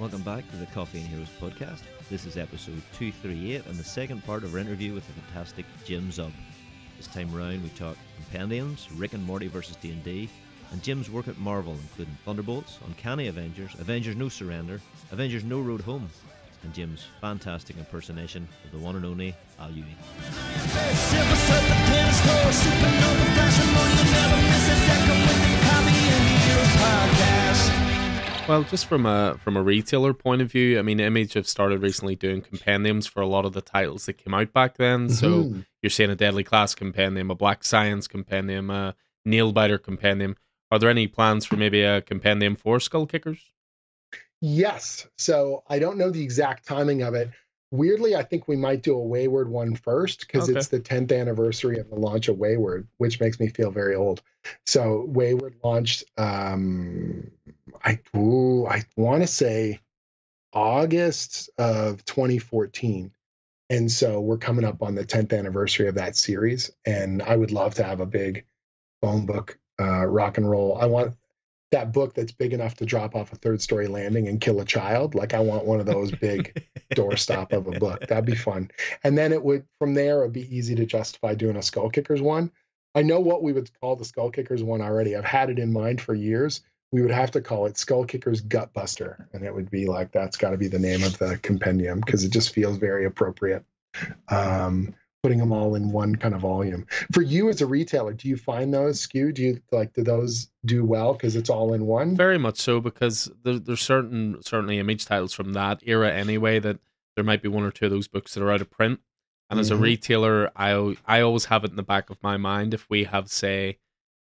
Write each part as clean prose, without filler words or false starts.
Welcome back to the Coffee and Heroes podcast. This is episode 238 and the second part of our interview with the fantastic Jim Zub. This time round we talk Compendiums, Rick and Morty vs D&D, and Jim's work at Marvel, including Thunderbolts, Uncanny Avengers, Avengers No Surrender, Avengers No Road Home, and Jim's fantastic impersonation of the one and only Ewing. Well, just from a retailer point of view, I mean, Image have started recently doing compendiums for a lot of the titles that came out back then. So you're seeing a Deadly Class compendium, a Black Science compendium, a Nailbiter compendium. Are there any plans for maybe a compendium for Skull Kickers? Yes. So I don't know the exact timing of it. Weirdly, I think we might do a Wayward one first because it's the 10th anniversary of the launch of Wayward, which makes me feel very old. So Wayward launched, I want to say August of 2014. And so we're coming up on the 10th anniversary of that series. And I would love to have a big phone book rock and roll. I want that book that's big enough to drop off a third-story landing and kill a child. Like I want one of those big doorstop of a book. That'd be fun. And then from there, it'd be easy to justify doing a Skull Kickers one. I know what we would call the Skull Kickers one already. I've had it in mind for years. We would have to call it Skull Kickers Gutbuster. And it would be like, that's got to be the name of the compendium because it just feels very appropriate. Putting them all in one kind of volume. For you as a retailer, do you find those skew? Do those do well because it's all in one? Very much so, because there's certainly Image titles from that era anyway that there might be one or two of those books that are out of print. And as a retailer, I always have it in the back of my mind if we have say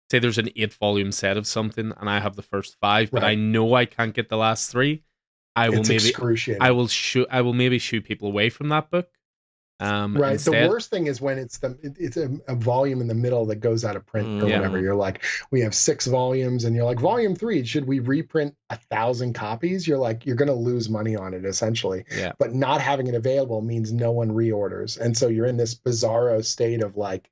there's an 8-volume set of something and I have the first 5, but I know I can't get the last 3. I will maybe shoo people away from that book. Right. Instead, the worst thing is when it's a volume in the middle that goes out of print or whatever. You're like, we have 6 volumes, and you're like, volume 3, should we reprint 1,000 copies? You're like, you're going to lose money on it essentially. Yeah. But not having it available means no one reorders, and so you're in this bizarro state of like,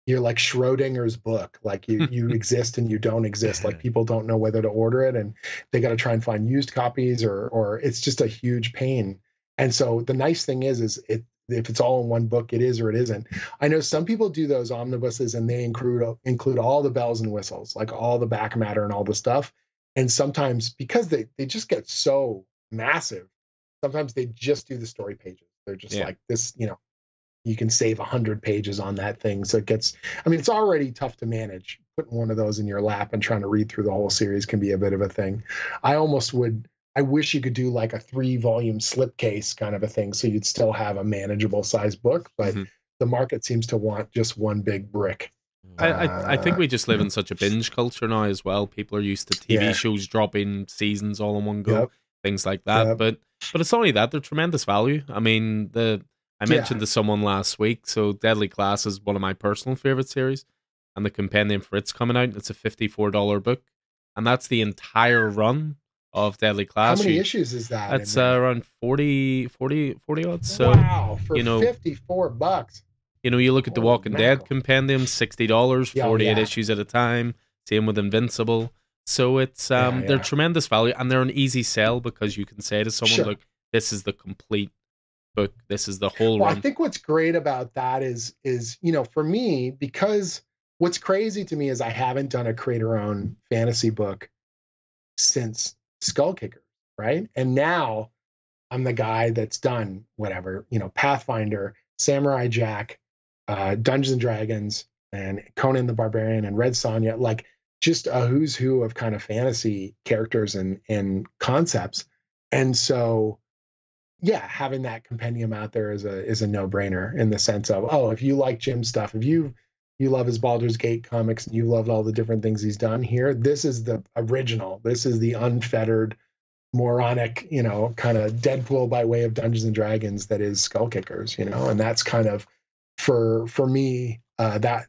you're like Schrodinger's book. Like you exist and you don't exist. Like people don't know whether to order it, and they got to try and find used copies, or it's just a huge pain. And so the nice thing is if it's all in one book, it is or it isn't. I know some people do those omnibuses and they include all the bells and whistles, like all the back matter and all the stuff. And sometimes because they just get so massive, sometimes they just do the story pages. They're just like this, you can save 100 pages on that thing. So it's already tough to manage. Putting one of those in your lap and trying to read through the whole series can be a bit of a thing. I wish you could do like a 3-volume slipcase kind of a thing, so you'd still have a manageable size book, but the market seems to want just one big brick. I think we just live in such a binge culture now as well. People are used to TV shows dropping seasons all in one go, things like that. But it's only that, they're tremendous value. I mean, I mentioned to someone last week, so Deadly Class is one of my personal favorite series, and the compendium for it's coming out. It's a $54 book, and that's the entire run of Deadly Class. How many issues is that? It's around 40 odds. So, wow, for $54. You look at the Walking Dead compendium, $60, 48 issues at a time. Same with Invincible. So it's they're tremendous value, and they're an easy sell because you can say to someone, look, this is the complete book. This is the whole run. I think what's great about that is for me, because what's crazy to me is I haven't done a creator-owned fantasy book since Skull Kicker, right? And now I'm the guy that's done whatever, Pathfinder, Samurai Jack, Dungeons and Dragons, and Conan the Barbarian, and Red Sonja, like just a who's who of kind of fantasy characters and concepts. And so, having that compendium out there is a no-brainer in the sense of, if you like Jim's stuff, if you love his Baldur's Gate comics and you loved all the different things he's done here, this is the original. This is the unfettered, moronic, kind of Deadpool by way of Dungeons and Dragons that is Skull Kickers, and that's kind of, for me, that's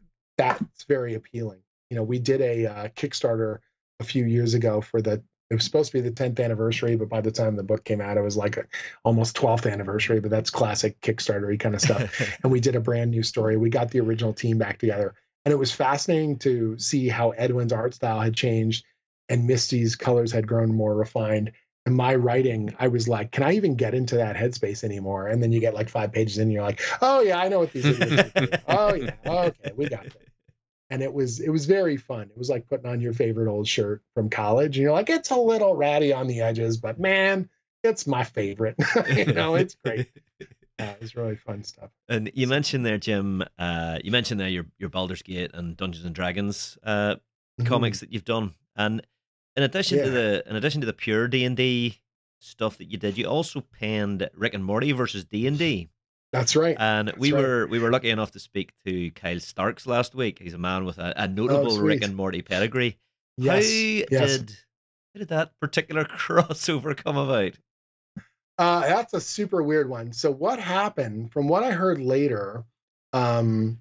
very appealing. We did a Kickstarter a few years ago it was supposed to be the 10th anniversary, but by the time the book came out, it was like almost 12th anniversary, but that's classic Kickstarter-y kind of stuff. And we did a brand new story. We got the original team back together, and it was fascinating to see how Edwin's art style had changed and Misty's colors had grown more refined. And my writing, I was like, can I even get into that headspace anymore? And then you get like 5 pages in, and you're like, oh yeah, I know what these idiots are doing. Oh yeah, okay, we got this. And it was very fun. It was like putting on your favorite old shirt from college, and you're like, it's a little ratty on the edges, but man, it's my favorite. It's great. It was really fun stuff. And you mentioned there, Jim. You mentioned there your Baldur's Gate and Dungeons and Dragons comics that you've done, and in addition to the pure D&D stuff that you did, you also penned Rick and Morty versus D&D. That's right. And we were lucky enough to speak to Kyle Starks last week. He's a man with a notable Rick and Morty pedigree. Yes. How did that particular crossover come about? That's a super weird one. So what happened, from what I heard later, I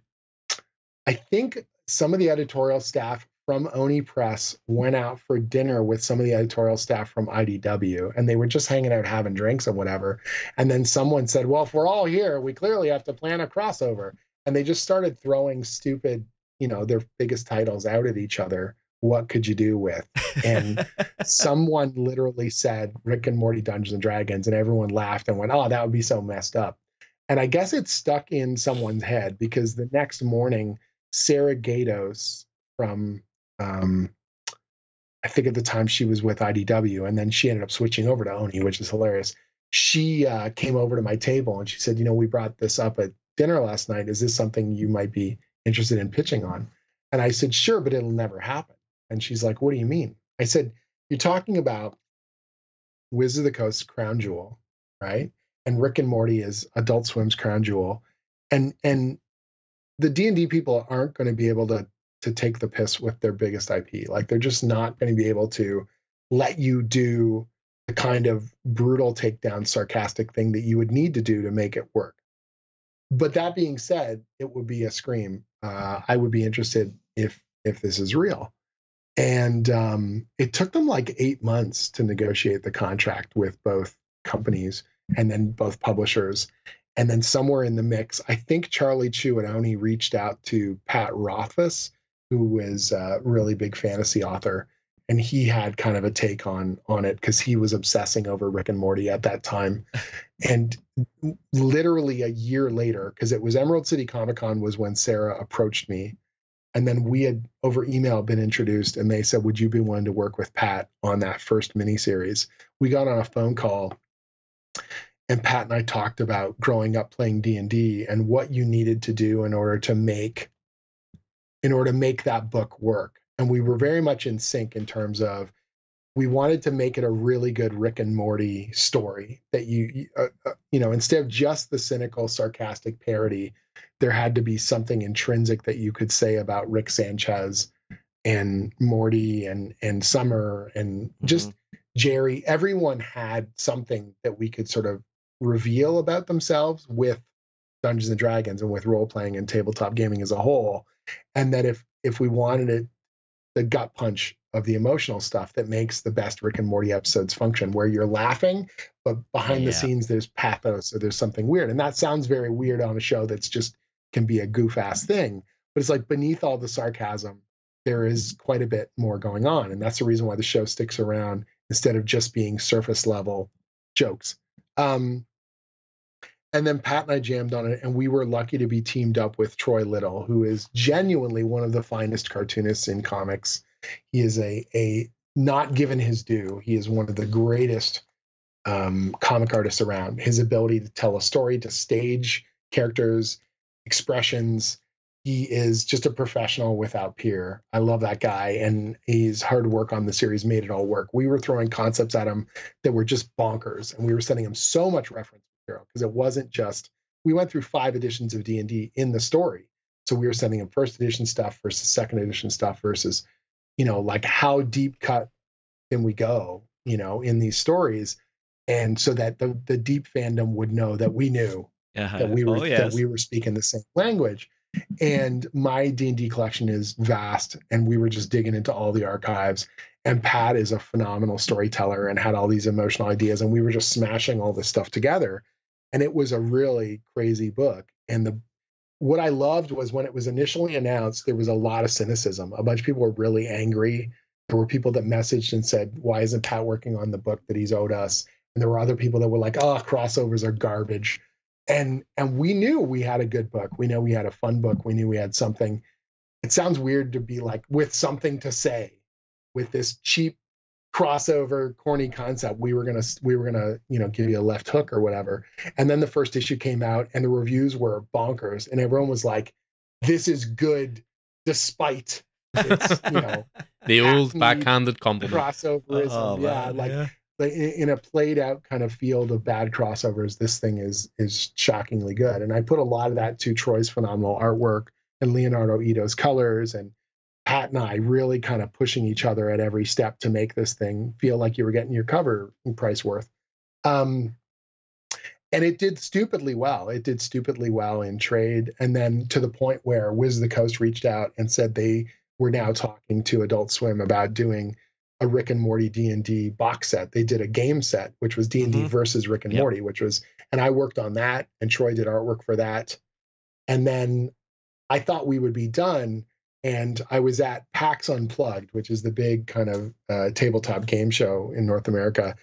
think some of the editorial staff from Oni Press went out for dinner with some of the editorial staff from IDW, and they were just hanging out having drinks or whatever. And then someone said, well, if we're all here, we clearly have to plan a crossover. And they just started throwing stupid, their biggest titles out at each other. What could you do with? And someone literally said Rick and Morty Dungeons and Dragons, and everyone laughed and went, oh, that would be so messed up. And I guess it stuck in someone's head, because the next morning, Sarah Gatos from, I think at the time she was with IDW, and then she ended up switching over to Oni, which is hilarious. She came over to my table and she said, we brought this up at dinner last night. Is this something you might be interested in pitching on? And I said, sure, but it'll never happen. And she's like, what do you mean? I said, you're talking about Wizards of the Coast's Crown Jewel, right? And Rick and Morty is Adult Swim's Crown Jewel. And the D&D people aren't going to be able to take the piss with their biggest IP. Like, they're just not going to be able to let you do the kind of brutal takedown, sarcastic thing that you would need to do to make it work. But that being said, it would be a scream. I would be interested if this is real. And it took them like 8 months to negotiate the contract with both companies and then both publishers. And then somewhere in the mix, I think Charlie Chu at Oni reached out to Pat Rothfuss, who was a really big fantasy author. And he had kind of a take on it, because he was obsessing over Rick and Morty at that time. And literally a year later, because it was Emerald City Comic Con was when Sarah approached me. And then we had over email been introduced, and they said, would you be willing to work with Pat on that first miniseries? We got on a phone call, and Pat and I talked about growing up playing D&D and what you needed to do in order to make that book work. And we were very much in sync in terms of, we wanted to make it a really good Rick and Morty story that instead of just the cynical, sarcastic parody, there had to be something intrinsic that you could say about Rick Sanchez and Morty and Summer and just Jerry. Everyone had something that we could sort of reveal about themselves with Dungeons and Dragons and with role-playing and tabletop gaming as a whole. And that if we wanted it, the gut punch of the emotional stuff that makes the best Rick and Morty episodes function, where you're laughing, but behind the scenes there's pathos or there's something weird. And that sounds very weird on a show that's just can be a goof ass thing, but it's like beneath all the sarcasm, there is quite a bit more going on. And that's the reason why the show sticks around instead of just being surface level jokes. And then Pat and I jammed on it, and we were lucky to be teamed up with Troy Little, who is genuinely one of the finest cartoonists in comics. He is a not given his due. He is one of the greatest comic artists around. His ability to tell a story, to stage characters, expressions. He is just a professional without peer. I love that guy, and his hard work on the series made it all work. We were throwing concepts at him that were just bonkers, and we were sending him so much reference material, because it wasn't just, we went through 5 editions of D&D in the story. So we were sending him first edition stuff versus second edition stuff versus, like how deep cut can we go, in these stories. And so that the deep fandom would know that we knew that we were that we were speaking the same language. And my D&D collection is vast, and we were just digging into all the archives. And Pat is a phenomenal storyteller and had all these emotional ideas, and we were just smashing all this stuff together. And it was a really crazy book. And what I loved was when it was initially announced, there was a lot of cynicism. A bunch of people were really angry There were people that messaged and said, why isn't Pat working on the book that he's owed us? And there were other people that were like, oh, crossovers are garbage. And we knew we had a good book. We know we had a fun book. We knew we had something. It sounds weird to be like, with something to say, with this cheap crossover corny concept, we were gonna give you a left hook or whatever. And then the first issue came out and the reviews were bonkers, and everyone was like, this is good despite its the old backhanded compliment, crossoverism. Like in a played out kind of field of bad crossovers, this thing is shockingly good. And I put a lot of that to Troy's phenomenal artwork and Leonardo Ito's colors, and Pat and I really kind of pushing each other at every step to make this thing feel like you were getting your cover price worth. And it did stupidly well. It did stupidly well in trade. And then to the point where Wiz of the Coast reached out and said they were now talking to Adult Swim about doing a Rick and Morty D&D box set. They did a game set, which was D&D versus Rick and Morty, and I worked on that, and Troy did artwork for that. And then I thought we would be done. And I was at PAX Unplugged, which is the big kind of tabletop game show in North America.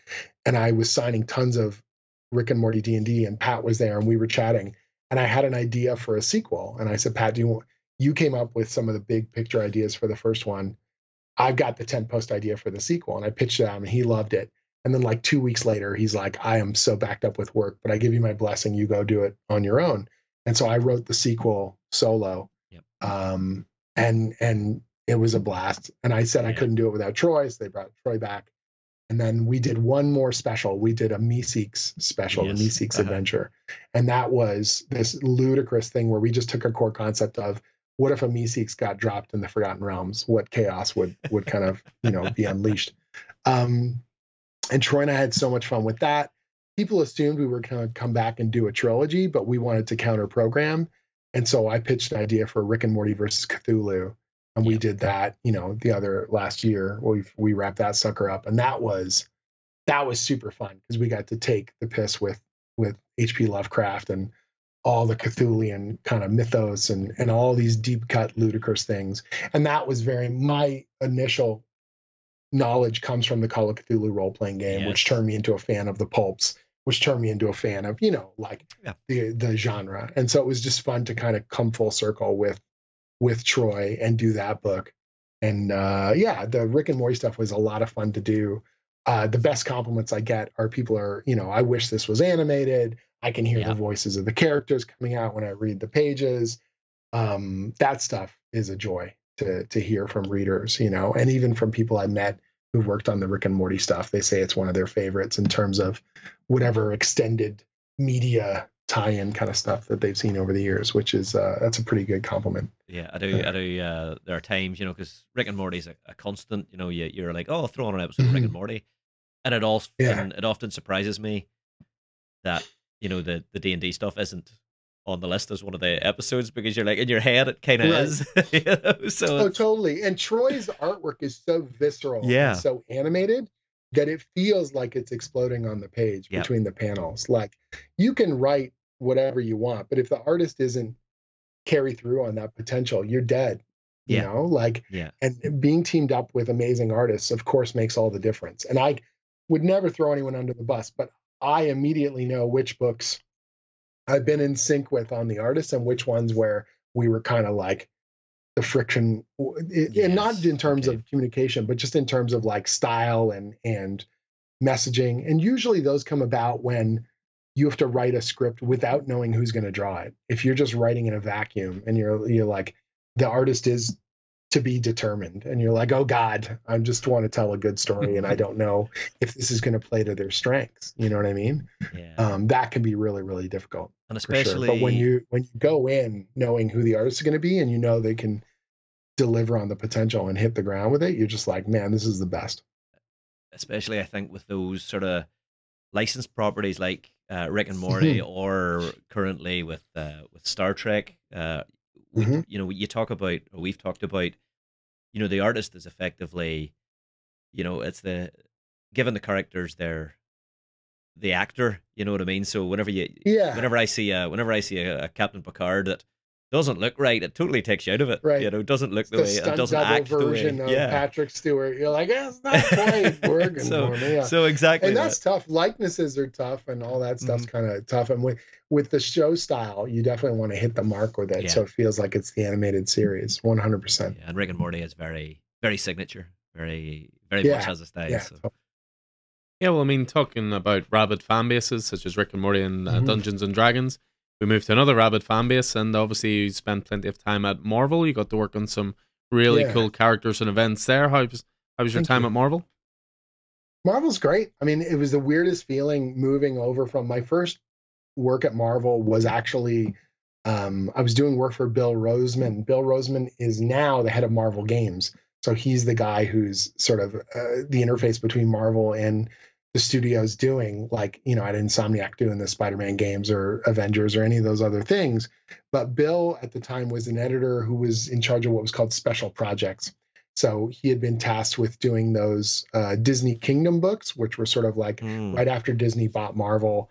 And I was signing tons of Rick and Morty D&D, and Pat was there, and we were chatting. And I had an idea for a sequel. And I said, Pat, you came up with some of the big picture ideas for the first one. I've got the 10 post idea for the sequel. And I pitched it out, and he loved it. And then like 2 weeks later, he's like, I am so backed up with work, but I give you my blessing. You go do it on your own. And so I wrote the sequel solo. Yep. And it was a blast. And I said I couldn't do it without Troy, so they brought Troy back. And then we did one more special. We did a Meeseeks special, the Meeseeks Adventure. And that was this ludicrous thing where we just took a core concept of, what if a Meeseeks got dropped in the Forgotten Realms? What chaos would kind of, be unleashed? And Troy and I had so much fun with that. People assumed we were going to come back and do a trilogy, but we wanted to counter program. And so I pitched an idea for Rick and Morty versus Cthulhu. And we did that, the other last year. We wrapped that sucker up. And that was super fun because we got to take the piss with H.P. Lovecraft and all the Cthulian kind of mythos and all these deep cut ludicrous things. And that was my initial knowledge comes from the Call of Cthulhu role-playing game, which turned me into a fan of the pulps, which turned me into a fan of, the genre. And so it was just fun to kind of come full circle with Troy and do that book. And the Rick and Morty stuff was a lot of fun to do. The best compliments I get are people are, I wish this was animated. I can hear the voices of the characters coming out when I read the pages. That stuff is a joy to hear from readers, and even from people I met who've worked on the Rick and Morty stuff. They say it's one of their favorites in terms of whatever extended media tie-in kind of stuff that they've seen over the years, which is that's a pretty good compliment. Yeah, I do. There are times, because Rick and Morty's a constant. You're like, oh, throw on an episode of Rick and Morty, and it often surprises me that the D&D stuff isn't on the list as one of the episodes, because you're like, in your head it kind of is. So totally. And Troy's artwork is so visceral, and so animated that it feels like it's exploding on the page between the panels. Like, you can write whatever you want, but if the artist isn't carry through on that potential, you're dead. And being teamed up with amazing artists, of course, makes all the difference. And I would never throw anyone under the bus, but I immediately know which books I've been in sync with on the artists and which ones where we were kind of like the friction, and not in terms of communication, but just in terms of like style and messaging. And usually those come about when you have to write a script without knowing who's going to draw it. If you're just writing in a vacuum and you're like, the artist is to be determined, and you're like, oh God, I just want to tell a good story, and I don't know if this is going to play to their strengths. You know what I mean? Yeah. That can be really, really difficult. And especially, but when you go in knowing who the artist is going to be, and they can deliver on the potential and hit the ground with it, you're just like, man, this is the best. Especially, I think, with those sort of licensed properties like Rick and Morty, or currently with Star Trek. You talk about, or we've talked about, the artist is effectively, it's given the characters the actor, you know what I mean? So whenever I see a Captain Picard that doesn't look right. It totally takes you out of it. Right. You know, doesn't look It's the the way, it stunt doesn't double act the way. version of Yeah. Patrick Stewart. You're like, it's not quite working for me. Yeah. So exactly. And that's tough. Likenesses are tough, and all that stuff's kind of tough. And with the show style, you definitely want to hit the mark with it, so it feels like it's the animated series, 100%. Yeah, and Rick and Morty is very, very signature, very much has a style. Yeah. So. Yeah, well, I mean, talking about rabid fan bases such as Rick and Morty and Dungeons and Dragons, we moved to another rabid fan base, and obviously you spent plenty of time at Marvel. You got to work on some really cool characters and events there. How was your time at Marvel? Marvel's great. I mean, it was the weirdest feeling moving over from my first work at Marvel was actually I was doing work for Bill Roseman. Bill Roseman is now the head of Marvel Games. So he's the guy who's sort of the interface between Marvel and the studios doing, like, you know, at Insomniac doing the Spider-Man games or Avengers or any of those other things. But Bill at the time was an editor who was in charge of what was called special projects. So he had been tasked with doing those Disney Kingdom books, which were sort of like right after Disney bought Marvel.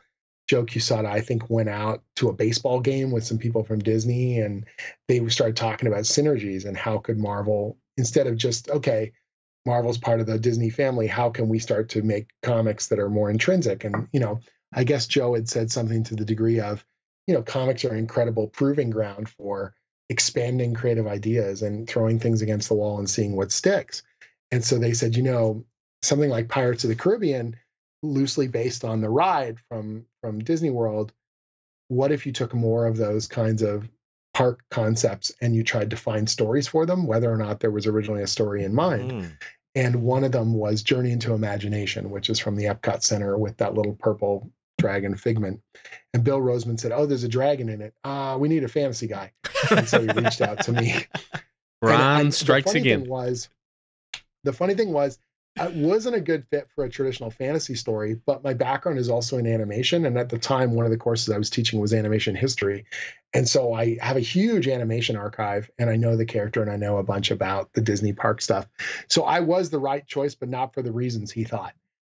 Joe Quesada, I think, went out to a baseball game with some people from Disney, and they started talking about synergies and how could Marvel, instead of just, okay, Marvel's part of the Disney family, how can we start to make comics that are more intrinsic? And, you know, I guess Joe had said something to the degree of, you know, comics are an incredible proving ground for expanding creative ideas and throwing things against the wall and seeing what sticks. And so they said, you know, something like Pirates of the Caribbean, loosely based on the ride from Disney World, what if you took more of those kinds of park concepts and you tried to find stories for them, whether or not there was originally a story in mind? And one of them was Journey into Imagination, which is from the Epcot Center with that little purple dragon Figment. And Bill Roseman said, oh, there's a dragon in it. We need a fantasy guy. And so he reached out to me. Ron strikes again. The funny thing was, I wasn't a good fit for a traditional fantasy story, but my background is also in animation. And at the time, one of the courses I was teaching was animation history. And so I have a huge animation archive, and I know the character and I know a bunch about the Disney park stuff. So I was the right choice, but not for the reasons he thought.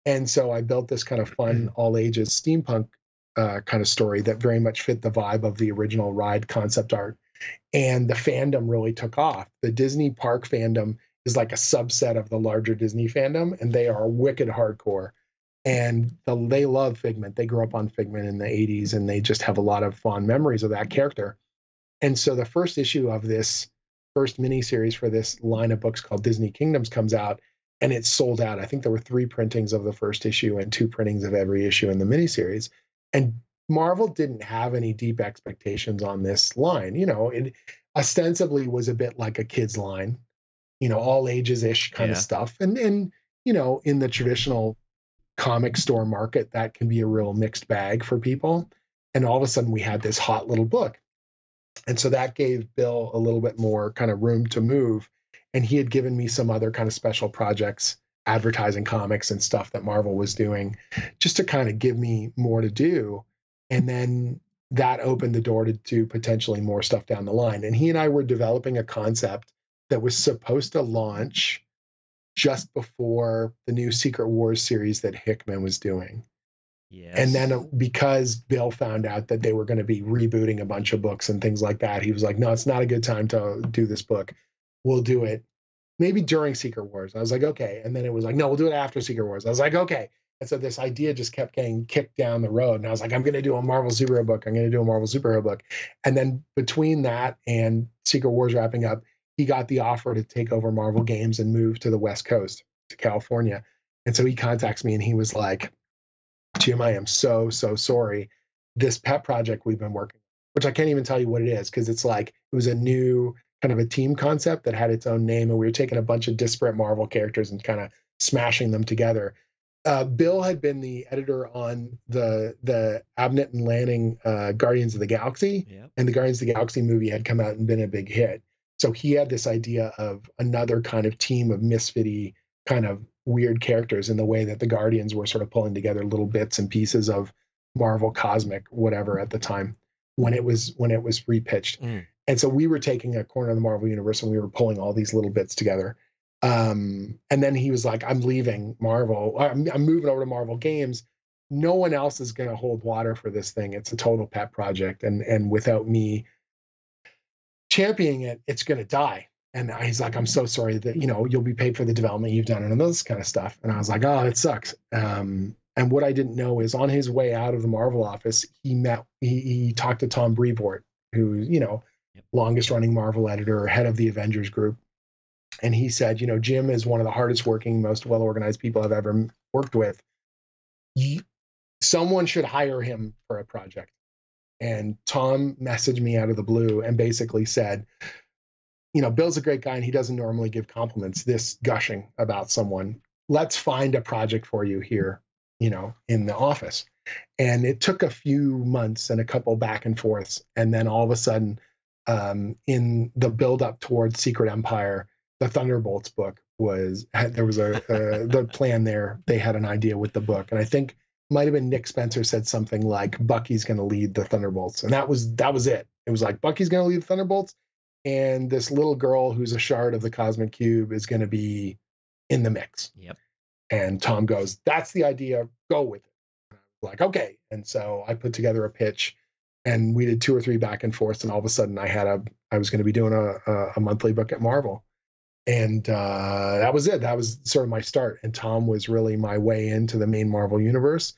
And so I built this kind of fun, all ages steampunk kind of story that very much fit the vibe of the original ride concept art. And the fandom really took off. The Disney park fandom is like a subset of the larger Disney fandom, and they are wicked hardcore. And they love Figment. They grew up on Figment in the 80s, and they just have a lot of fond memories of that character. And so the first issue of this first miniseries for this line of books called Disney Kingdoms comes out, and it's sold out. I think there were 3 printings of the first issue and 2 printings of every issue in the miniseries. And Marvel didn't have any deep expectations on this line. You know, it ostensibly was a bit like a kid's line, you know, all ages-ish kind of stuff. And, you know, in the traditional comic store market, that can be a real mixed bag for people. And all of a sudden we had this hot little book. And so that gave Bill a little bit more kind of room to move. And he had given me some other kind of special projects, advertising comics and stuff that Marvel was doing, just to kind of give me more to do. And then that opened the door to do potentially more stuff down the line. And he and I were developing a concept that was supposed to launch just before the new Secret Wars series that Hickman was doing. Yes. And then because Bill found out that they were going to be rebooting a bunch of books and things like that, he was like, no, it's not a good time to do this book. We'll do it maybe during Secret Wars. I was like, okay. And then it was like, no, we'll do it after Secret Wars. I was like, okay. And so this idea just kept getting kicked down the road. And I was like, I'm going to do a Marvel superhero book. I'm going to do a Marvel superhero book. And then between that and Secret Wars wrapping up, he got the offer to take over Marvel Games and move to the West Coast, to California. And so he contacts me and he was like, Jim, I am so sorry. This pet project we've been working, which I can't even tell you what it is, because it's like, it was a new kind of a team concept that had its own name. And we were taking a bunch of disparate Marvel characters and kind of smashing them together. Bill had been the editor on the Abnett and Lanning Guardians of the Galaxy, and the Guardians of the Galaxy movie had come out and been a big hit. So he had this idea of another kind of team of misfitty kind of weird characters in the way that the Guardians were sort of pulling together little bits and pieces of Marvel Cosmic, whatever at the time when it was repitched. And so we were taking a corner of the Marvel universe and we were pulling all these little bits together. And then he was like, I'm leaving Marvel. I'm moving over to Marvel Games. No one else is going to hold water for this thing. It's a total pet project. And without me championing it, it's going to die. And he's like, I'm so sorry that, you'll be paid for the development you've done and this kind of stuff. And I was like, oh, it sucks. And what I didn't know is on his way out of the Marvel office, he talked to Tom Brevoort, who, longest running Marvel editor, head of the Avengers group. And he said, Jim is one of the hardest working, most well-organized people I've ever worked with. Someone should hire him for a project. And Tom messaged me out of the blue and basically said, Bill's a great guy and he doesn't normally give compliments this gushing about someone. Let's find a project for you here, in the office. And it took a few months and a couple back and forths. And then all of a sudden, in the build up towards Secret Empire, the Thunderbolts book there was the plan there. They had an idea with the book. And I think might have been Nick Spencer said something like Bucky's going to lead the Thunderbolts. And that was it. It was like Bucky's going to lead the Thunderbolts. And this little girl who's a shard of the Cosmic Cube is going to be in the mix. Yep. And Tom goes, that's the idea. Go with it. And I was like, okay. And so I put together a pitch and we did 2 or 3 back and forths. And all of a sudden I was going to be doing a monthly book at Marvel. And that was it. That was sort of my start. And Tom was really my way into the main Marvel universe.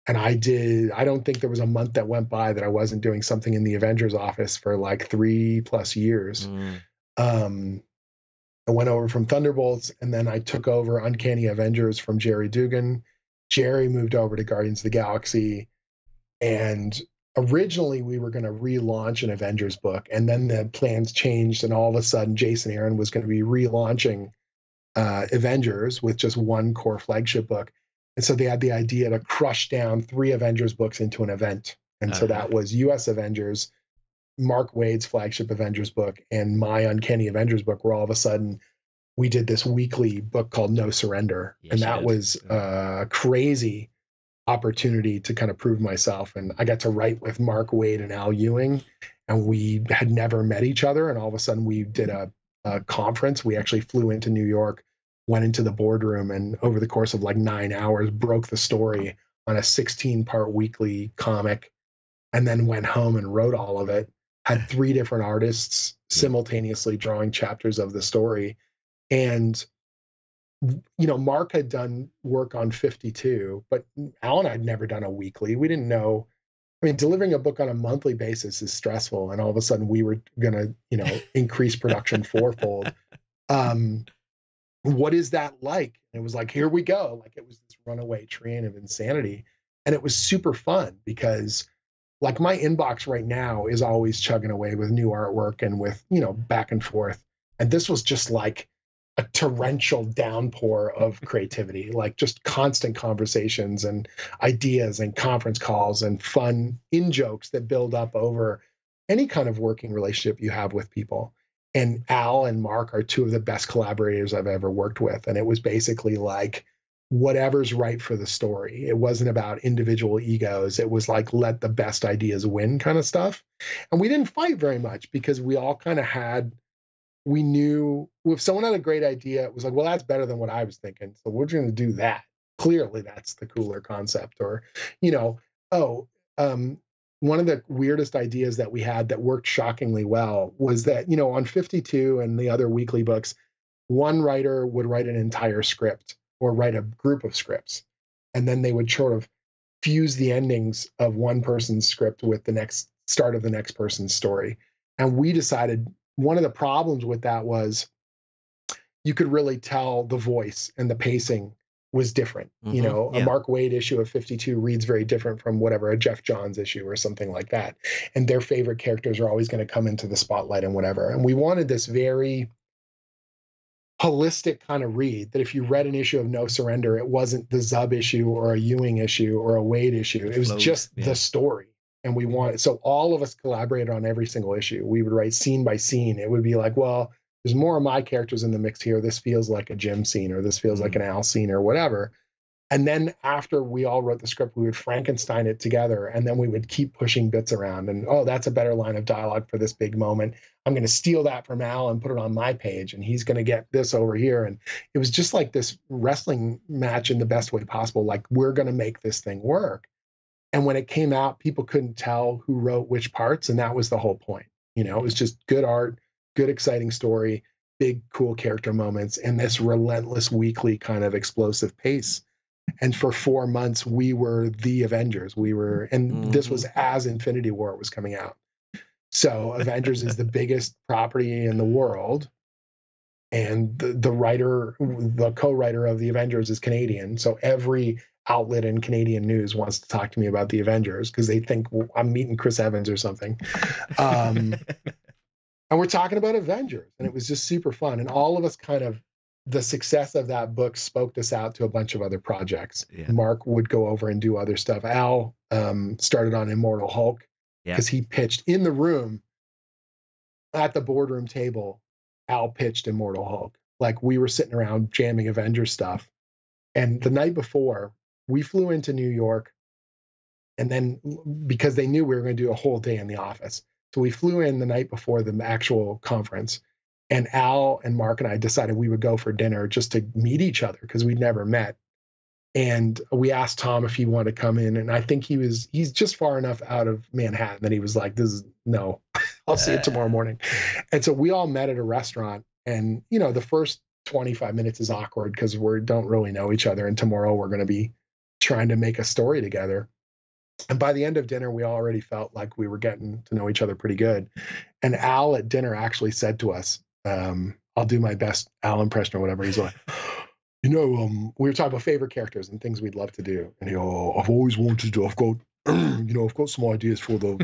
And I don't think there was a month that went by that I wasn't doing something in the Avengers office for like 3+ years. I went over from Thunderbolts and then I took over Uncanny Avengers from Jerry Dugan. Jerry moved over to Guardians of the Galaxy. And originally we were going to relaunch an Avengers book. And then the plans changed. And all of a sudden, Jason Aaron was going to be relaunching Avengers with just one core flagship book. And so they had the idea to crush down 3 Avengers books into an event. And so that was US Avengers, Mark Waid's flagship Avengers book, and my Uncanny Avengers book, where all of a sudden we did this weekly book called No Surrender. Yes, and that was a crazy opportunity to kind of prove myself. And I got to write with Mark Waid and Al Ewing, and we had never met each other. And all of a sudden we did a conference. We actually flew into New York, went into the boardroom, and over the course of like 9 hours broke the story on a 16-part weekly comic, and then went home and wrote all of it. Had 3 different artists simultaneously drawing chapters of the story. And, Mark had done work on 52, but Al and I had never done a weekly. We didn't know. I mean, delivering a book on a monthly basis is stressful. And all of a sudden we were going to, increase production 4-fold. What is that like? And it was like, here we go. Like it was this runaway train of insanity. And it was super fun because like my inbox right now is always chugging away with new artwork and with, back and forth. And this was just like a torrential downpour of creativity, like just constant conversations and ideas and conference calls and fun in-jokes that build up over any kind of working relationship you have with people. And Al and Mark are 2 of the best collaborators I've ever worked with. And it was basically like whatever's right for the story. It wasn't about individual egos. It was like, let the best ideas win kind of stuff. And we didn't fight very much because we all kind of we knew if someone had a great idea, it was like, well, that's better than what I was thinking. So we're going to do that. Clearly that's the cooler concept. Or, one of the weirdest ideas that we had that worked shockingly well was that, on 52 and the other weekly books, one writer would write an entire script or write a group of scripts. And then they would sort of fuse the endings of one person's script with the next start of the next person's story. And we decided one of the problems with that was you could really tell the voice and the pacing was different. Mm-hmm. A Mark Waid issue of 52 reads very different from whatever a Jeff Johns issue or something like that. And their favorite characters are always going to come into the spotlight and whatever. And we wanted this very holistic kind of read that if you read an issue of No Surrender, it wasn't the Zub issue or a Ewing issue or a Waid issue. It was just the story. And we wanted, so all of us collaborated on every single issue. We would write scene by scene. It would be like, well, there's more of my characters in the mix here. This feels like a Jim scene, or this feels like an Al scene, or whatever. And then after we all wrote the script, we would Frankenstein it together, and then we would keep pushing bits around. And, oh, that's a better line of dialogue for this big moment. I'm going to steal that from Al and put it on my page, and he's going to get this over here. And it was just like this wrestling match in the best way possible. Like, we're going to make this thing work. And when it came out, people couldn't tell who wrote which parts, and that was the whole point. It was just good art, good, exciting story, big, cool character moments, and this relentless weekly kind of explosive pace. And for 4 months, we were the Avengers. And this was as Infinity War was coming out. So Avengers is the biggest property in the world. And the co-writer of the Avengers is Canadian. So every outlet in Canadian news wants to talk to me about the Avengers because they think I'm meeting Chris Evans or something. And we're talking about Avengers, and it was just super fun. And all of us the success of that book spoke us out to a bunch of other projects. Yeah. Mark would go over and do other stuff. Al started on Immortal Hulk because he pitched in the room at the boardroom table. Al pitched Immortal Hulk. Like, we were sitting around jamming Avengers stuff. And the night before, we flew into New York. And then, because they knew we were going to do a whole day in the office, so we flew in the night before the actual conference. And Al and Mark and I decided we would go for dinner just to meet each other because we'd never met. And we asked Tom if he wanted to come in. And I think he's just far enough out of Manhattan that he was like, no, I'll see you tomorrow morning. And so we all met at a restaurant. And, the first 25 minutes is awkward because we don't really know each other. And tomorrow we're going to be trying to make a story together. And by the end of dinner, we already felt like we were getting to know each other pretty good. And Al at dinner actually said to us, I'll do my best Al impression or whatever. He's like, we were talking about favorite characters and things we'd love to do. And I've always wanted to, I've got some ideas for the,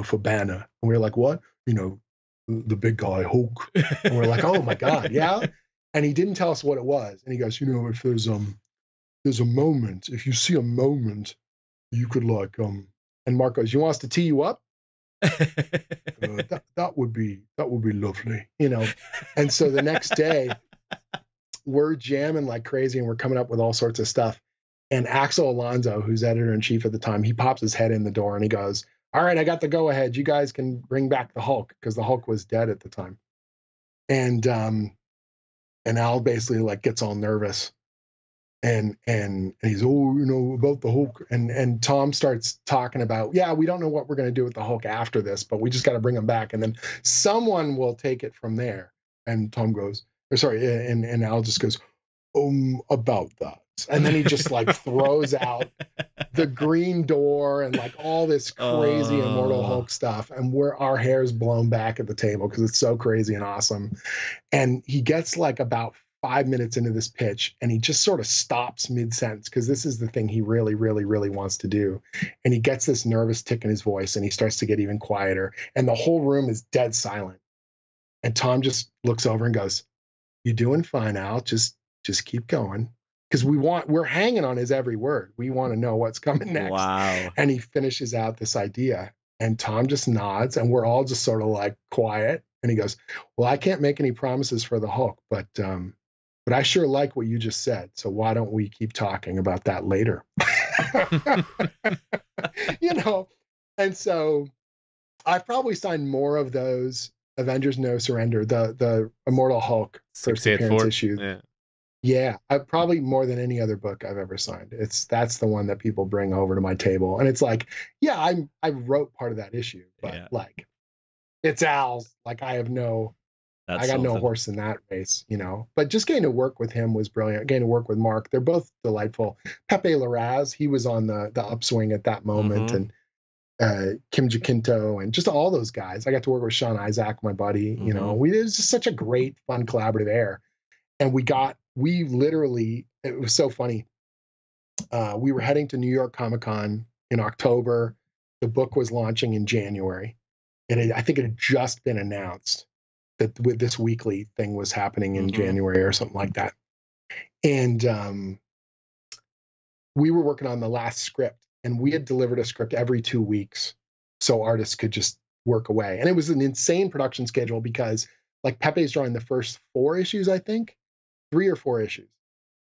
for Banner. And we were like, what? The big guy, Hulk. And we're like, oh my God, yeah. And he didn't tell us what it was. And he goes, if there's a moment, if you see a moment, you could and Mark goes, you want us to tee you up? That would be lovely, And so the next day we're jamming like crazy and we're coming up with all sorts of stuff. And Axel Alonso, who's editor-in-chief at the time, he pops his head in the door and he goes, all right, I got the go ahead. You guys can bring back the Hulk, because the Hulk was dead at the time. And Al basically gets all nervous. And he's, about the Hulk. And Tom starts talking about, we don't know what we're going to do with the Hulk after this, but we just got to bring him back. And then someone will take it from there. And Tom goes, and Al just goes, about that. And then he just throws out the green door and all this crazy Immortal Hulk stuff. And our hair's blown back at the table because it's so crazy and awesome. And he gets about 5 minutes into this pitch and he just sort of stops mid-sentence because this is the thing he really, really, really wants to do. And he gets this nervous tick in his voice and he starts to get even quieter. And the whole room is dead silent. And Tom just looks over and goes, "You're doing fine, Al. Just keep going." Because we're hanging on his every word. We want to know what's coming next. Wow. And he finishes out this idea and Tom just nods and we're all just sort of quiet. And he goes, "Well, I can't make any promises for the Hulk, but I sure like what you just said. So why don't we keep talking about that later?" And so I've probably signed more of those Avengers No Surrender, the Immortal Hulk first appearance issue. Yeah, probably more than any other book I've ever signed. That's the one that people bring over to my table. And it's I wrote part of that issue, but it's Al's. I got no horse in that race, But just getting to work with him was brilliant. Getting to work with Mark, they're both delightful. Pepe Larraz, he was on the upswing at that moment, and Kim Jacinto, and just all those guys. I got to work with Sean Isaac, my buddy. It was just such a great, fun, collaborative air. And we literally, it was so funny. We were heading to New York Comic Con in October. The book was launching in January, and I think it had just been announced that with this weekly thing was happening in January or something like that. And we were working on the last script, and we had delivered a script every 2 weeks so artists could just work away. And it was an insane production schedule because Pepe's drawing the first 4 issues, I think, 3 or 4 issues.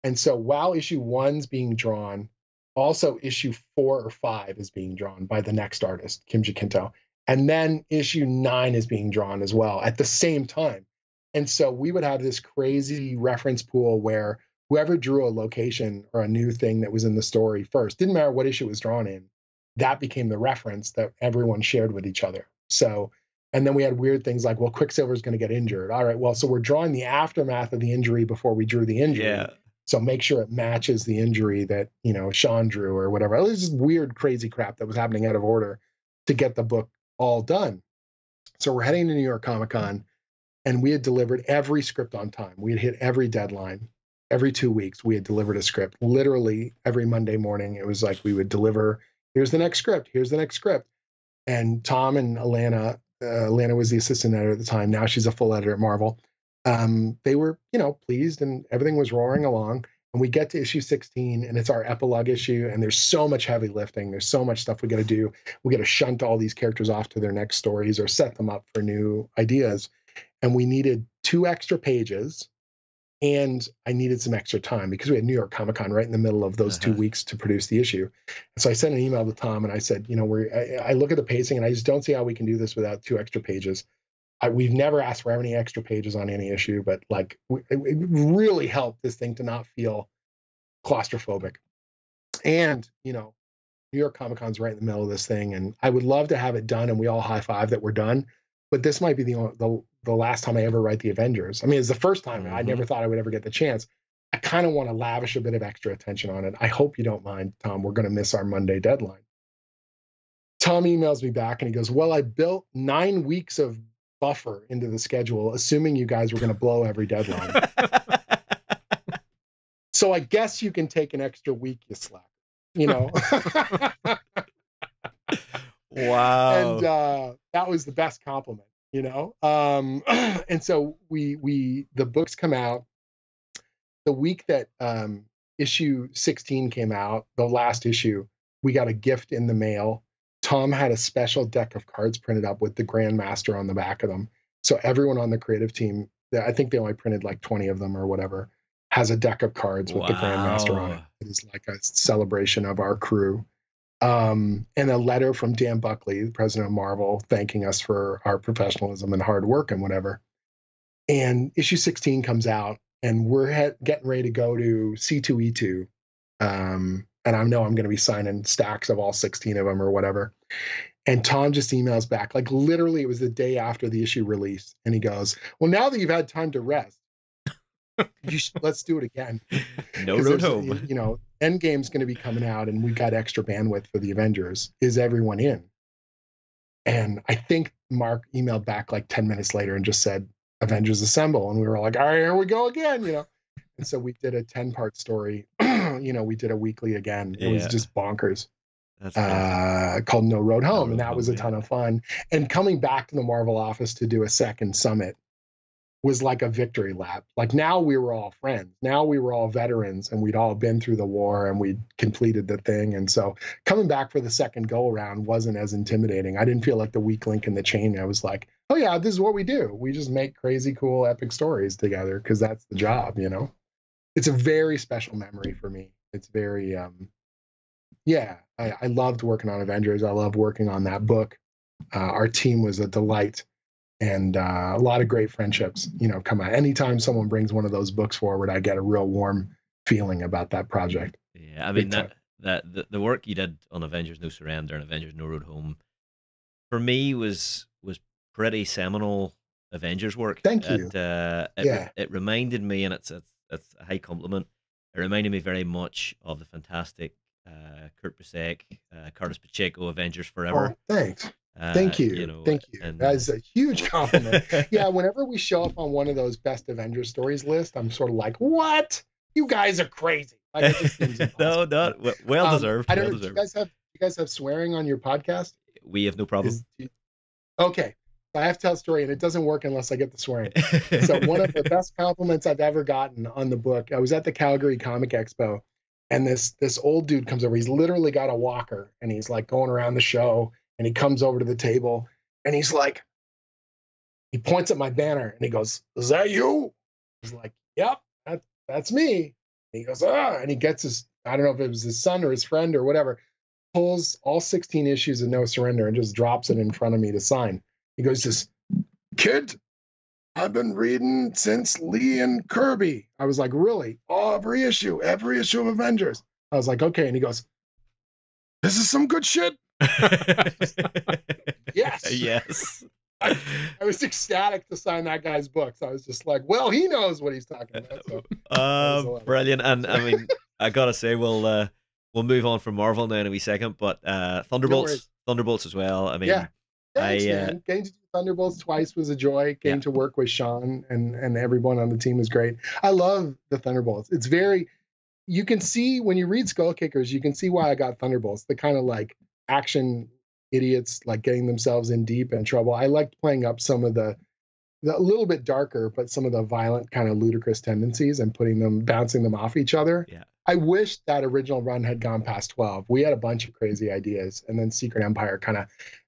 And so while issue 1's being drawn, also issue 4 or 5 is being drawn by the next artist, Kim Jacinto. And then issue 9 is being drawn as well at the same time. And so we would have this crazy reference pool where whoever drew a location or a new thing that was in the story first, didn't matter what issue it was drawn in, that became the reference that everyone shared with each other. So And then we had weird things like, well, Quicksilver's going to get injured. All right, well, so we're drawing the aftermath of the injury before we drew the injury. Yeah. So make sure it matches the injury that, Sean drew or whatever. It was just weird, crazy crap that was happening out of order to get the book all done. So we're heading to New York Comic Con, and we had delivered every script on time. We had hit every deadline. Every 2 weeks, we had delivered a script. Literally every Monday morning, it was like we would deliver, here's the next script, here's the next script. And Tom and Alana was the assistant editor at the time. Now she's a full editor at Marvel. They were, pleased, and everything was roaring along. And we get to issue 16, and it's our epilogue issue. And there's so much heavy lifting. There's so much stuff we got to do. We got to shunt all these characters off to their next stories or set them up for new ideas. And we needed 2 extra pages. And I needed some extra time because we had New York Comic Con right in the middle of those 2 weeks to produce the issue. And so I sent an email to Tom and I said, I look at the pacing and I just don't see how we can do this without 2 extra pages. We've never asked for any extra pages on any issue, but it really helped this thing to not feel claustrophobic. And, New York Comic Con's right in the middle of this thing. And I would love to have it done and we all high five that we're done. But this might be the last time I ever write the Avengers. I mean, it's the first time. I never thought I would ever get the chance. I kind of want to lavish a bit of extra attention on it. I hope you don't mind, Tom. We're going to miss our Monday deadline. Tom emails me back and he goes, well, I built 9 weeks of buffer into the schedule, assuming you guys were going to blow every deadline. So I guess you can take an extra week, you slacker. Wow. And that was the best compliment, and so the books come out the week that issue 16 came out, the last issue. We got a gift in the mail. Tom had a special deck of cards printed up with the Grandmaster on the back of them. So everyone on the creative team, I think they only printed like 20 of them or whatever, has a deck of cards with the Grandmaster on it. It is like a celebration of our crew. And a letter from Dan Buckley, the president of Marvel, thanking us for our professionalism and hard work and whatever. And issue 16 comes out, and we're getting ready to go to C2E2. And I know I'm going to be signing stacks of all 16 of them or whatever. And Tom just emails back, like literally it was the day after the issue released. And he goes, well, now that you've had time to rest, let's do it again. No road home. Endgame's going to be coming out and we've got extra bandwidth for the Avengers. Is everyone in? And I think Mark emailed back like 10 minutes later and just said, Avengers Assemble. And we were like, all right, here we go again, And so we did a 10-part story. We did a weekly again. It was just bonkers. That's called No Road Home. And that was a ton of fun. And coming back to the Marvel office to do a second summit was like a victory lap. Like now we were all friends. Now we were all veterans and we'd all been through the war and we'd completed the thing. And so coming back for the second go around wasn't as intimidating. I didn't feel like the weak link in the chain. I was like, oh yeah, this is what we do. We just make crazy, cool, epic stories together because that's the job, It's a very special memory for me. It's very, I loved working on Avengers. I loved working on that book. Our team was a delight. And a lot of great friendships, come out. Anytime someone brings one of those books forward, I get a real warm feeling about that project. Yeah, I mean, the work you did on Avengers No Surrender and Avengers No Road Home, for me, was pretty seminal Avengers work. Thank you. It reminded me, and it's a high compliment, it reminded me very much of the fantastic Kurt Busiek, Curtis Pacheco Avengers Forever. Oh, thanks. Thank you. Thank you. That is a huge compliment. Yeah, whenever we show up on one of those best Avengers stories list, I'm sort of like, what? You guys are crazy. Like, it just seems impossible. No, well deserved. I don't know. Do you guys have swearing on your podcast? We have no problem. Okay. I have to tell a story, and it doesn't work unless I get the swearing. So one of the best compliments I've ever gotten on the book, I was at the Calgary Comic Expo, and this old dude comes over. He's literally got a walker, and he's like going around the show. And he comes over to the table and he's like, he points at my banner and he goes, is that you? I was like, yep, that's me. And he goes, and he gets I don't know if it was his son or his friend or whatever, pulls all 16 issues of No Surrender and just drops it in front of me to sign. He goes, just, kid, I've been reading since Lee and Kirby. I was like, really? Oh, every issue of Avengers. I was like, okay. And he goes, this is some good shit. Yes. I was ecstatic to sign that guy's books. I was just like, well, he knows what he's talking about. So, brilliant. And I mean, I gotta say, we'll move on from Marvel now in a wee second, but Thunderbolts as well. I mean, thanks, man. Getting to do Thunderbolts twice was a joy. Getting to work with Sean and everyone on the team was great. I love the Thunderbolts. It's very, you can see when you read Skull Kickers, you can see why I got Thunderbolts. The kind of like action idiots like getting themselves in deep and trouble. I liked playing up some of the a little bit darker, but some of the violent kind of ludicrous tendencies and bouncing them off each other. Yeah. I wish that original run had gone past 12. We had a bunch of crazy ideas, and then Secret Empire kind of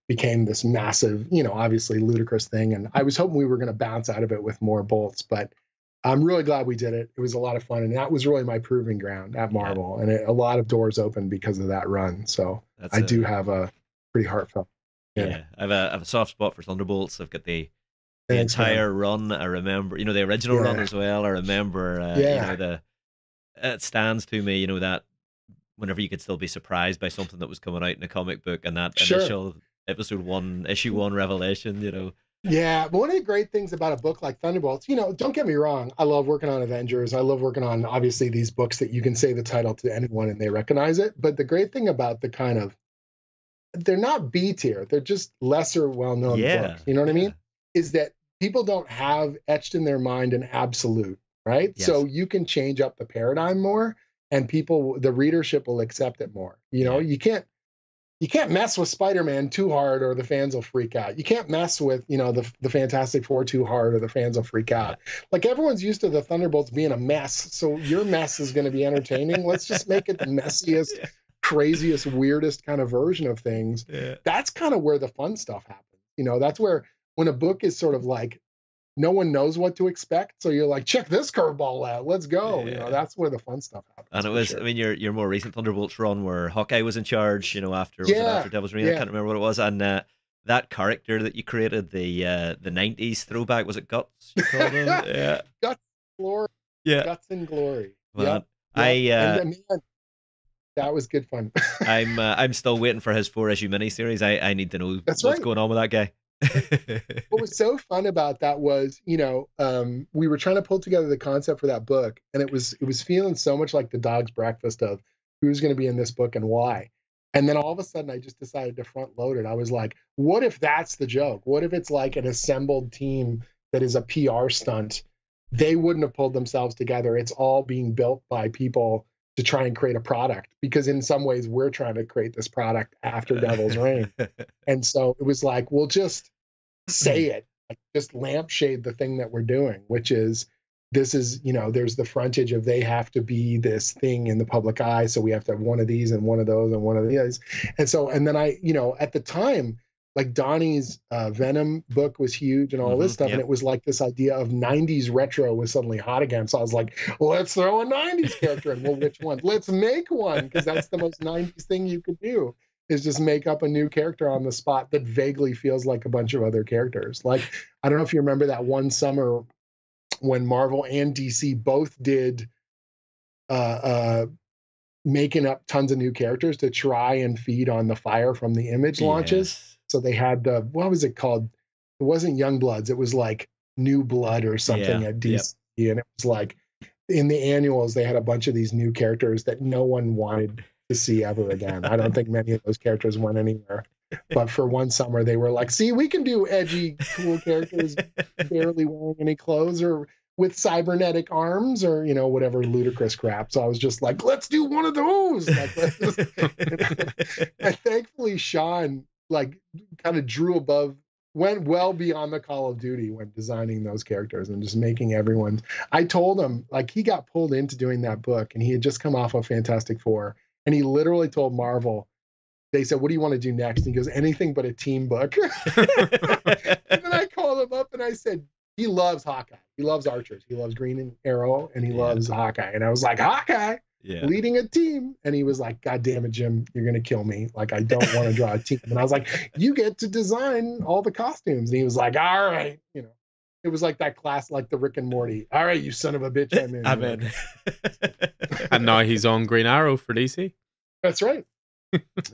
became this massive, obviously ludicrous thing. And I was hoping we were going to bounce out of it with more bolts, but I'm really glad we did it. It was a lot of fun, and that was really my proving ground at Marvel, and a lot of doors opened because of that run. So I do have a pretty heartfelt. Yeah, I have a soft spot for Thunderbolts. I've got the entire run. I remember, the original run as well. I remember, it stands to me, that whenever you could still be surprised by something that was coming out in a comic book, and that initial issue 1 revelation, Yeah, but one of the great things about a book like Thunderbolts, don't get me wrong, I love working on Avengers. I love working on, obviously, these books that you can say the title to anyone and they recognize it. But the great thing about the kind of, they're not B tier, they're just lesser well-known books. You know what I mean? Is that people don't have etched in their mind an absolute, right? Yes. So you can change up the paradigm more, and the readership will accept it more. You can't mess with Spider-Man too hard or the fans will freak out. You can't mess with, the Fantastic Four too hard or the fans will freak out. Like, everyone's used to the Thunderbolts being a mess, so your mess is going to be entertaining. Let's just make it the messiest, craziest, weirdest kind of version of things. That's kind of where the fun stuff happens. That's where, when a book is sort of like, no one knows what to expect, so you're like, check this curveball out, let's go. That's where the fun stuff happens. And it was, I mean, your more recent Thunderbolts run where Hawkeye was in charge, after Devil's Reign, I can't remember what it was, and that character that you created, the 90s throwback, was it Guts you called him? Guts Glory. Guts and Glory. Well, that was good fun. I'm still waiting for his 4-issue miniseries. I need to know what's going on with that guy. What was so fun about that was, we were trying to pull together the concept for that book, and it was feeling so much like the dog's breakfast of who's going to be in this book and why. And then all of a sudden I just decided to front load it. I was like, what if that's the joke? What if it's like an assembled team that is a PR stunt? They wouldn't have pulled themselves together. It's all being built by people to try and create a product, because in some ways we're trying to create this product after Devil's Reign. And so it was like, we'll just say it, like, just lampshade the thing that we're doing, which is, this is, there's the frontage of they have to be this thing in the public eye. So we have to have one of these and one of those and one of these. And then I, at the time, like, Donnie's Venom book was huge and all this stuff. And it was like this idea of 90s retro was suddenly hot again. So I was like, let's throw a 90s character in. Well, which one? Let's make one, because that's the most 90s thing you could do, is just make up a new character on the spot that vaguely feels like a bunch of other characters. Like, I don't know if you remember that one summer when Marvel and DC both did making up tons of new characters to try and feed on the fire from the Image launches. So they had what was it called? It wasn't Youngbloods. It was like New Blood or something at DC. And it was like, in the annuals, they had a bunch of these new characters that no one wanted to see ever again. I don't think many of those characters went anywhere. But for one summer, they were like, see, we can do edgy, cool characters barely wearing any clothes or with cybernetic arms or, whatever ludicrous crap. So I was just like, let's do one of those. And thankfully, Sean, kind of went well beyond the Call of Duty when designing those characters and just making everyone. I told him, he got pulled into doing that book, and he had just come off of Fantastic Four, and he literally told Marvel, they said, what do you want to do next? And he goes, anything but a team book. And then I called him up and I said, he loves Hawkeye. He loves Archers. He loves Green Arrow, and he loves Hawkeye. And I was like, Hawkeye? Leading a team. And he was like, God damn it, Jim, you're going to kill me. Like, I don't want to draw a team. And I was like, you get to design all the costumes. And he was like, all right. It was like that class, like the Rick and Morty. All right, you son of a bitch, I'm in. I'm in. And now he's on Green Arrow for DC. That's right.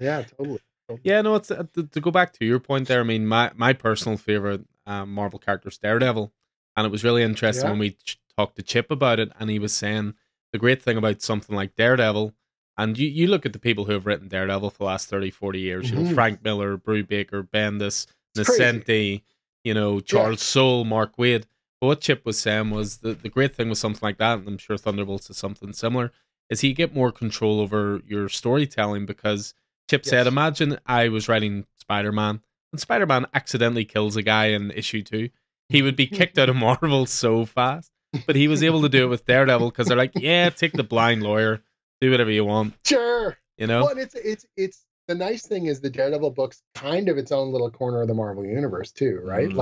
Yeah, totally. Yeah, no, it's to go back to your point there. I mean, my personal favorite Marvel character is Daredevil, and it was really interesting when we talked to Chip about it, and he was saying the great thing about something like Daredevil, and you look at the people who have written Daredevil for the last 30, 40 years, you know, Frank Miller, Brubaker, Bendis, Nascenti, you know, Charles Soule, Mark Waid. But what Chip was saying was the great thing with something like that, and I'm sure Thunderbolts is something similar, is you get more control over your storytelling, because Chip said, imagine I was writing Spider-Man, and Spider-Man accidentally kills a guy in issue 2. He would be kicked out of Marvel so fast. But he was able to do it with Daredevil, because they're like, yeah, take the blind lawyer, do whatever you want. Sure. You know? Well, and it's the nice thing is the Daredevil book's kind of its own little corner of the Marvel universe too, right?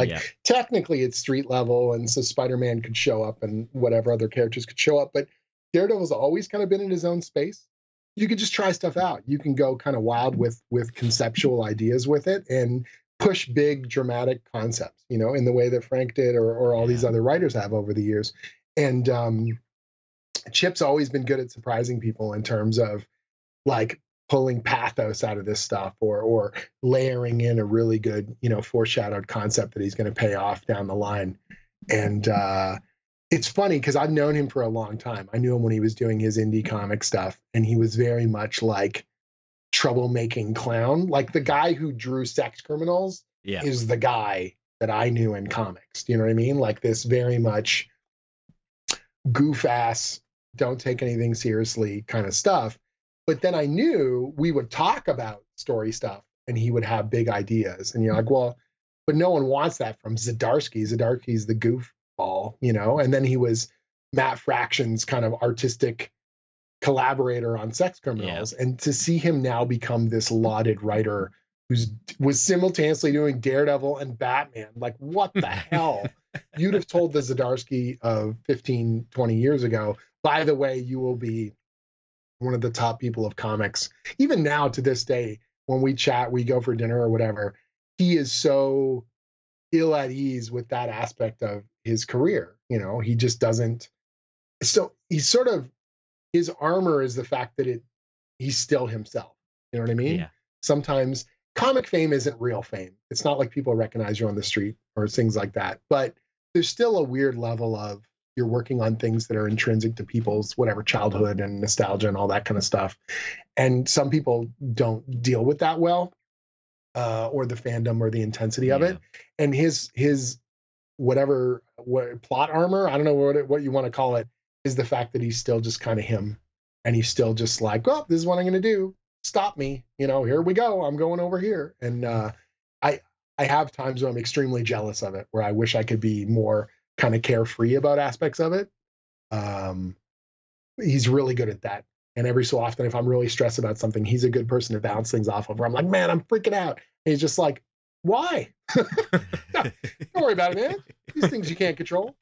Technically it's street level, and so Spider-Man could show up and whatever other characters could show up, but Daredevil's always kind of been in his own space. You could just try stuff out. You can go kind of wild with conceptual ideas with it and push big dramatic concepts, you know, in the way that Frank did or all these other writers have over the years. And Chip's always been good at surprising people in terms of like pulling pathos out of this stuff or layering in a really good, you know, foreshadowed concept that he's going to pay off down the line. And it's funny because I've known him for a long time. I knew him when he was doing his indie comic stuff, and he was very much like troublemaking clown. Like the guy who drew Sex Criminals is the guy that I knew in comics. Do you know what I mean? Like this very much goof ass, don't take anything seriously kind of stuff. But then I knew we would talk about story stuff and he would have big ideas. And you're like, well, but no one wants that from Zdarsky. Zdarsky's the goofball, you know? And then he was Matt Fraction's kind of artistic collaborator on Sex Criminals. And to see him now become this lauded writer was simultaneously doing Daredevil and Batman. Like, what the hell? You'd have told the Zdarsky of 15, 20 years ago, by the way, you will be one of the top people of comics. Even now to this day, when we chat, we go for dinner or whatever, he is so ill at ease with that aspect of his career. You know, he just doesn't. So he's sort of, his armor is the fact that he's still himself. You know what I mean? Yeah. Sometimes comic fame isn't real fame. It's not like people recognize you on the street or things like that. But there's still a weird level of you're working on things that are intrinsic to people's whatever childhood and nostalgia and all that kind of stuff. And some people don't deal with that well, or the fandom or the intensity of it. And his whatever plot armor, I don't know what you want to call it, is the fact that he's still just kind of him. And he's still just like, well, this is what I'm going to do. Stop me. You know, here we go. I'm going over here. And I have times where I'm extremely jealous of it, where I wish I could be more kind of carefree about aspects of it. He's really good at that. And every so often, if I'm really stressed about something, he's a good person to bounce things off of, where I'm like, man, I'm freaking out. And he's just like, why? Don't worry about it, man. These things you can't control.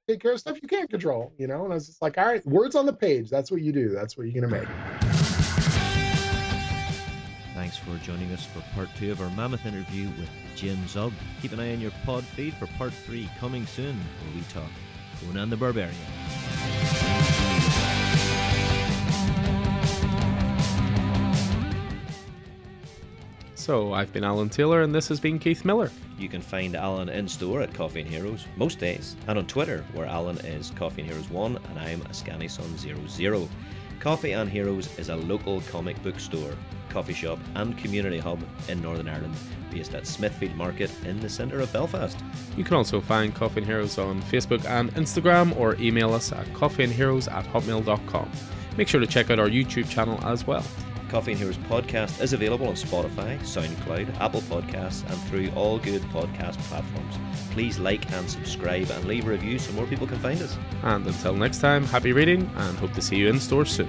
Take care of stuff you can't control, you know? And I was just like, all right, words on the page. That's what you do. That's what you're going to make. Thanks for joining us for part 2 of our mammoth interview with Jim Zub. Keep an eye on your pod feed for part 3 coming soon, where we talk Conan the Barbarian. So I've been Alan Taylor, and this has been Keith Miller. You can find Alan in store at Coffee and Heroes most days, and on Twitter, where Alan is Coffee and Heroes 1 and I'm AscaniSon00. Coffee and Heroes is a local comic book store, coffee shop and community hub in Northern Ireland, based at Smithfield Market in the centre of Belfast. You can also find Coffee and Heroes on Facebook and Instagram, or email us at coffeeandheroes@hotmail.com. Make sure to check out our YouTube channel as well. Coffee and Heroes podcast is available on Spotify, SoundCloud, Apple Podcasts, and through all good podcast platforms. Please like and subscribe and leave a review so more people can find us. And until next time, happy reading, and hope to see you in store soon.